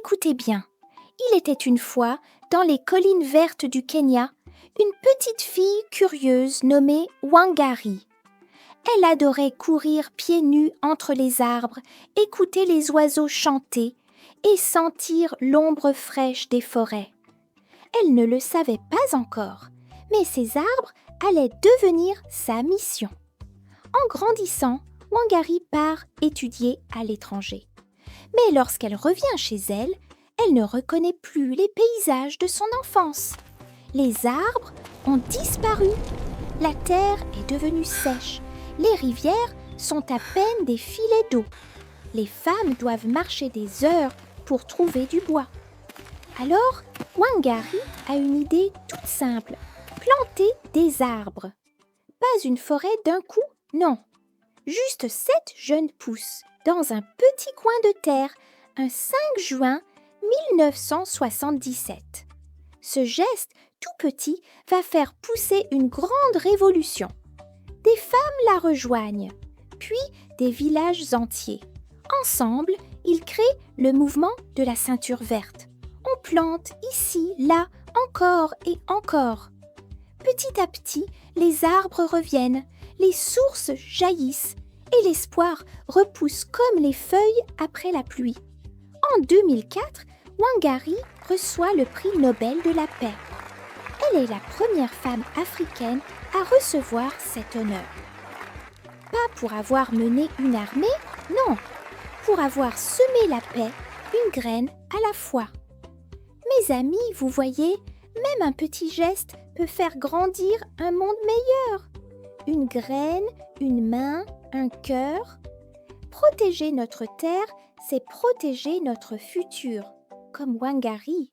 Écoutez bien. Il était une fois, dans les collines vertes du Kenya, une petite fille curieuse nommée Wangari. Elle adorait courir pieds nus entre les arbres, écouter les oiseaux chanter et sentir l'ombre fraîche des forêts. Elle ne le savait pas encore, mais ces arbres allaient devenir sa mission. En grandissant, Wangari part étudier à l'étranger. Mais lorsqu'elle revient chez elle, elle ne reconnaît plus les paysages de son enfance. Les arbres ont disparu. La terre est devenue sèche. Les rivières sont à peine des filets d'eau. Les femmes doivent marcher des heures pour trouver du bois. Alors, Wangari a une idée toute simple. Planter des arbres. Pas une forêt d'un coup, non. Juste 7 jeunes pousses dans un petit coin de terre, un 5 juin 1977. Ce geste tout petit va faire pousser une grande révolution. Des femmes la rejoignent, puis des villages entiers. Ensemble, ils créent le mouvement de la ceinture verte. On plante ici, là, encore et encore. Petit à petit, les arbres reviennent, les sources jaillissent et l'espoir repousse comme les feuilles après la pluie. En 2004, Wangari reçoit le prix Nobel de la paix. Elle est la première femme africaine à recevoir cet honneur. Pas pour avoir mené une armée, non, pour avoir semé la paix, une graine à la fois. Mes amis, vous voyez, même un petit geste peut faire grandir un monde meilleur. Une graine, une main, un cœur. Protéger notre terre, c'est protéger notre futur, comme Wangari.